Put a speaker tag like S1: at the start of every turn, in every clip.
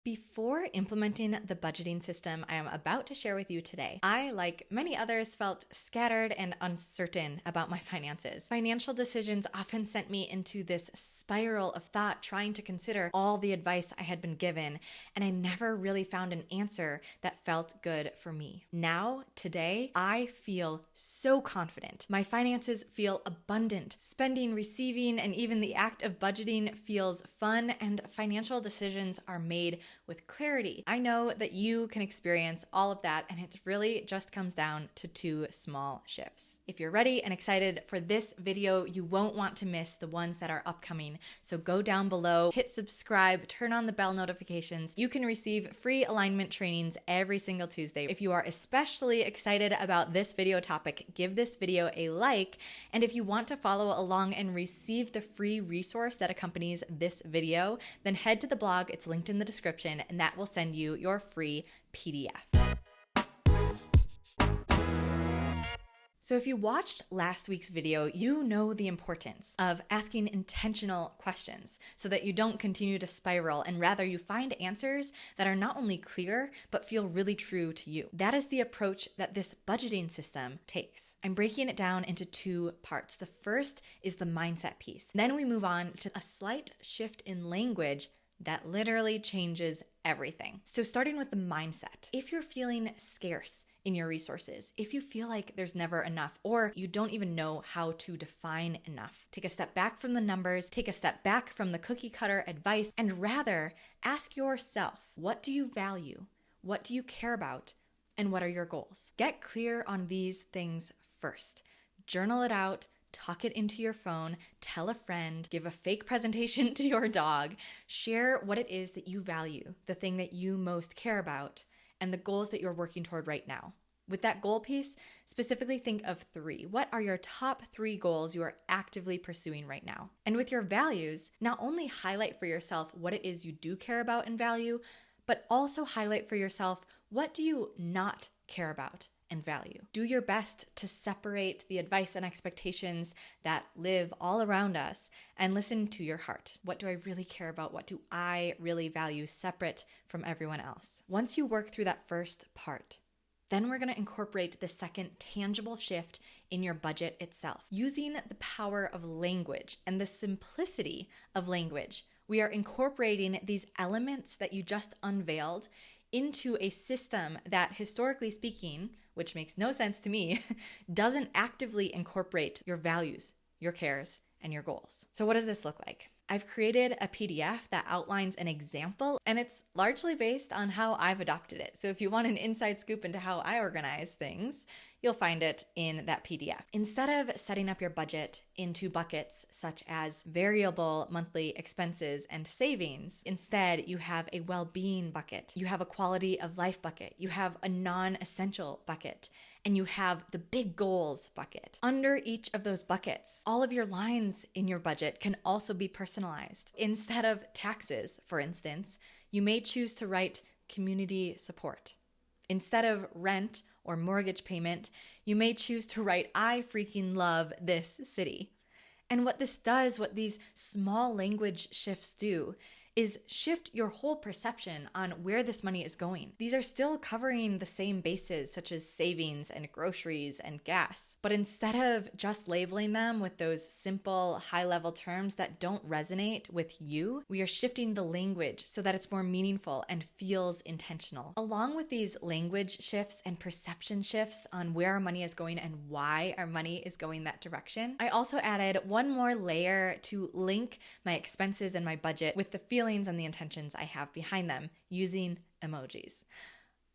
S1: Before implementing the budgeting system I am about to share with you today, I, like many others, felt scattered and uncertain about my finances. Financial decisions often sent me into this spiral of thought, trying to consider all the advice I had been given, and I never really found an answer that felt good for me. Now, today, I feel so confident. My finances feel abundant. Spending, receiving, and even the act of budgeting feels fun, and financial decisions are made with clarity. I know that you can experience all of that, and it really just comes down to two small shifts. If you're ready and excited for this video, you won't want to miss the ones that are upcoming. So go down below, hit subscribe, turn on the bell notifications. You can receive free alignment trainings every single Tuesday. If you are especially excited about this video topic, give this video a like. And if you want to follow along and receive the free resource that accompanies this video, then head to the blog. It's linked in the description, and that will send you your free PDF. So if you watched last week's video, you know the importance of asking intentional questions so that you don't continue to spiral, and rather you find answers that are not only clear, but feel really true to you. That is the approach that this budgeting system takes. I'm breaking it down into two parts. The first is the mindset piece. Then we move on to a slight shift in language that literally changes everything. So starting with the mindset, if you're feeling scarce in your resources, if you feel like there's never enough, or you don't even know how to define enough, take a step back from the numbers, take a step back from the cookie cutter advice, and rather ask yourself, what do you value? What do you care about? And what are your goals? Get clear on these things first. Journal it out. Tuck it into your phone, tell a friend, give a fake presentation to your dog, share what it is that you value, the thing that you most care about, and the goals that you're working toward right now. With that goal piece, specifically think of 3. What are your top 3 goals you are actively pursuing right now? And with your values, not only highlight for yourself what it is you do care about and value, but also highlight for yourself what do you not care about and value. Do your best to separate the advice and expectations that live all around us and listen to your heart. What do I really care about? What do I really value separate from everyone else? Once you work through that first part, then we're going to incorporate the second tangible shift in your budget itself. Using the power of language and the simplicity of language, we are incorporating these elements that you just unveiled into a system that, historically speaking, which makes no sense to me, doesn't actively incorporate your values, your cares, and your goals. So what does this look like? I've created a PDF that outlines an example, and it's largely based on how I've adopted it. So if you want an inside scoop into how I organize things, you'll find it in that PDF. Instead of setting up your budget into buckets such as variable monthly expenses and savings, instead you have a well-being bucket, you have a quality of life bucket, you have a non-essential bucket, and you have the big goals bucket. Under each of those buckets, all of your lines in your budget can also be personalized. Instead of taxes, for instance, you may choose to write community support. Instead of rent or mortgage payment, you may choose to write, I freaking love this city. And what this does, what these small language shifts do, is shift your whole perception on where this money is going. These are still covering the same bases such as savings and groceries and gas. But instead of just labeling them with those simple high-level terms that don't resonate with you, we are shifting the language so that it's more meaningful and feels intentional. Along with these language shifts and perception shifts on where our money is going and why our money is going that direction, I also added one more layer to link my expenses and my budget with the feelings and the intentions I have behind them using emojis.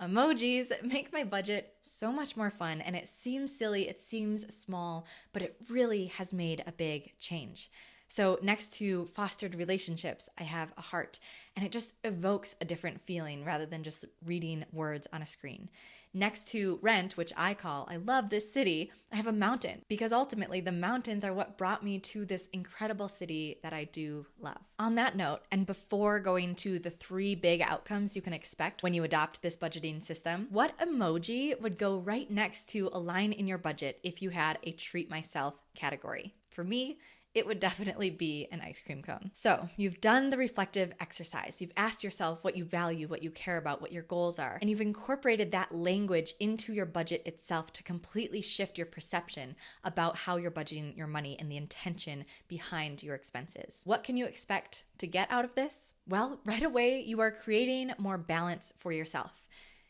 S1: Emojis make my budget so much more fun, and it seems silly, it seems small, but it really has made a big change. So next to fostered relationships, I have a heart, and it just evokes a different feeling rather than just reading words on a screen. Next to rent, which I call I love this city, I have a mountain, because ultimately the mountains are what brought me to this incredible city that I do love. On that note, and before going to the 3 big outcomes you can expect when you adopt this budgeting system, what emoji would go right next to a line in your budget if you had a treat myself category? For me, it would definitely be an ice cream cone. So you've done the reflective exercise. You've asked yourself what you value, what you care about, what your goals are, and you've incorporated that language into your budget itself to completely shift your perception about how you're budgeting your money and the intention behind your expenses. What can you expect to get out of this? Well, right away, you are creating more balance for yourself.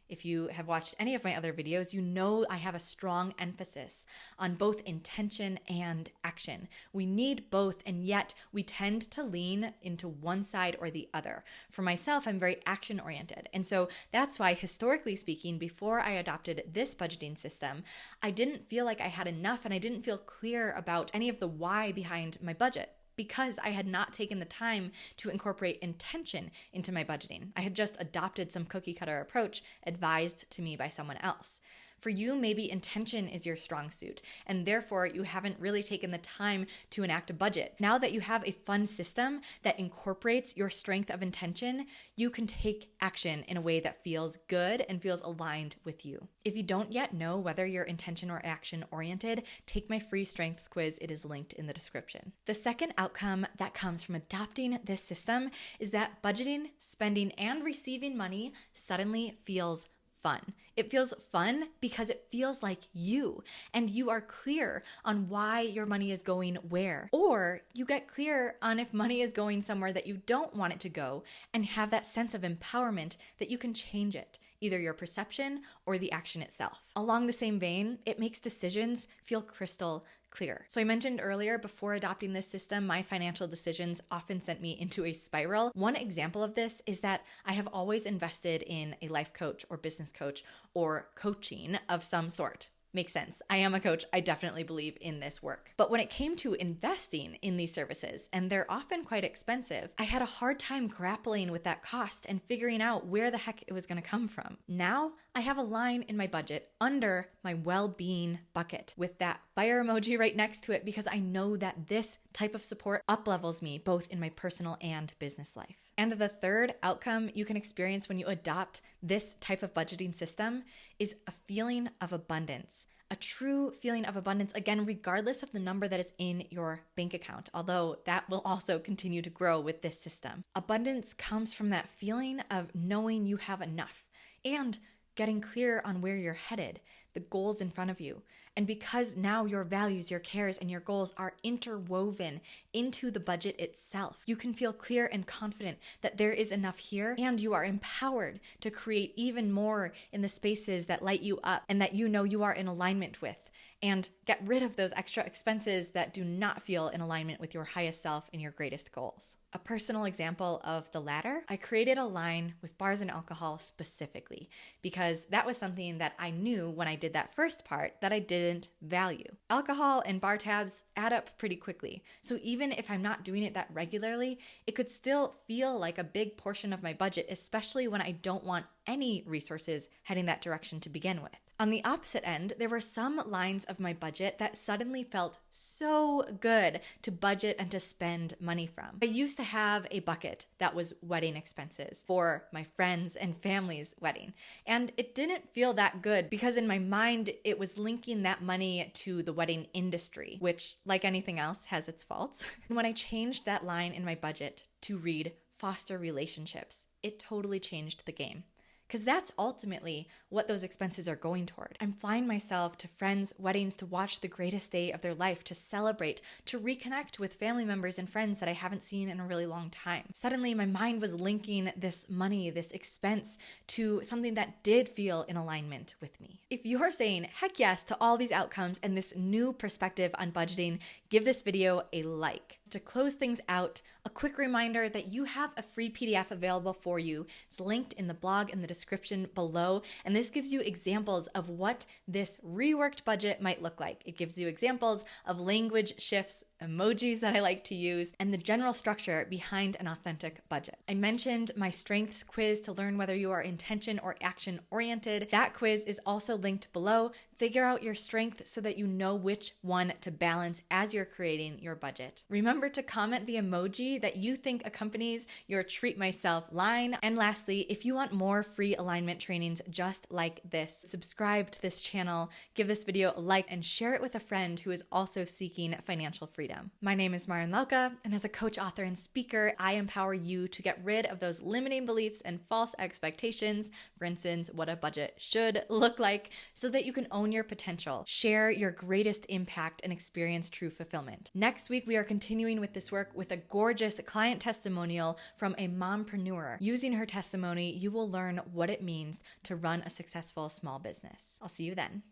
S1: If you have watched any of my other videos, you know I have a strong emphasis on both intention and action. We need both, and yet we tend to lean into one side or the other. For myself, I'm very action-oriented. And so that's why, historically speaking, before I adopted this budgeting system, I didn't feel like I had enough and I didn't feel clear about any of the why behind my budget, because I had not taken the time to incorporate intention into my budgeting. I had just adopted some cookie cutter approach advised to me by someone else. For you, maybe intention is your strong suit, and therefore you haven't really taken the time to enact a budget. Now that you have a fun system that incorporates your strength of intention, you can take action in a way that feels good and feels aligned with you. If you don't yet know whether you're intention or action oriented, take my free strengths quiz. It is linked in the description. The second outcome that comes from adopting this system is that budgeting, spending, and receiving money suddenly feels fun. It feels fun because it feels like you, and you are clear on why your money is going where, or you get clear on if money is going somewhere that you don't want it to go, and have that sense of empowerment that you can change it, either your perception or the action itself. Along the same vein, it makes decisions feel crystal clear. So I mentioned earlier, before adopting this system, my financial decisions often sent me into a spiral. One example of this is that I have always invested in a life coach or business coach or coaching of some sort. Makes sense. I am a coach. I definitely believe in this work. But when it came to investing in these services, and they're often quite expensive, I had a hard time grappling with that cost and figuring out where the heck it was going to come from. Now I have a line in my budget under my well-being bucket with that fire emoji right next to it, because I know that this type of support uplevels me both in my personal and business life. And the third outcome you can experience when you adopt this type of budgeting system is a feeling of abundance. A true feeling of abundance, again, regardless of the number that is in your bank account, although that will also continue to grow with this system. Abundance comes from that feeling of knowing you have enough and getting clear on where you're headed, the goals in front of you. And because now your values, your cares, and your goals are interwoven into the budget itself, you can feel clear and confident that there is enough here, and you are empowered to create even more in the spaces that light you up and that you know you are in alignment with, and get rid of those extra expenses that do not feel in alignment with your highest self and your greatest goals. A personal example of the latter, I created a line with bars and alcohol specifically because that was something that I knew when I did that first part that I didn't value. Alcohol and bar tabs add up pretty quickly. So even if I'm not doing it that regularly, it could still feel like a big portion of my budget, especially when I don't want any resources heading that direction to begin with. On the opposite end, there were some lines of my budget that suddenly felt so good to budget and to spend money from. I used to have a bucket that was wedding expenses for my friends and family's wedding. And it didn't feel that good because in my mind, it was linking that money to the wedding industry, which, like anything else, has its faults. And when I changed that line in my budget to read foster relationships, it totally changed the game. Because that's ultimately what those expenses are going toward. I'm flying myself to friends' weddings to watch the greatest day of their life, to celebrate, to reconnect with family members and friends that I haven't seen in a really long time. Suddenly, my mind was linking this money, this expense, to something that did feel in alignment with me. If you're saying heck yes to all these outcomes and this new perspective on budgeting, give this video a like. To close things out, a quick reminder that you have a free PDF available for you. It's linked in the blog in the description below, and this gives you examples of what this reworked budget might look like. It gives you examples of language shifts, emojis that I like to use, and the general structure behind an authentic budget. I mentioned my strengths quiz to learn whether you are intention or action oriented. That quiz is also linked below. Figure out your strength so that you know which one to balance as you're creating your budget. Remember to comment the emoji that you think accompanies your treat myself line. And lastly, if you want more free alignment trainings just like this, subscribe to this channel, give this video a like, and share it with a friend who is also seeking financial freedom. freedom. My name is Marin Lauka, and as a coach, author, and speaker, I empower you to get rid of those limiting beliefs and false expectations, for instance, what a budget should look like, so that you can own your potential, share your greatest impact, and experience true fulfillment. Next week, we are continuing with this work with a gorgeous client testimonial from a mompreneur. Using her testimony, you will learn what it means to run a successful small business. I'll see you then.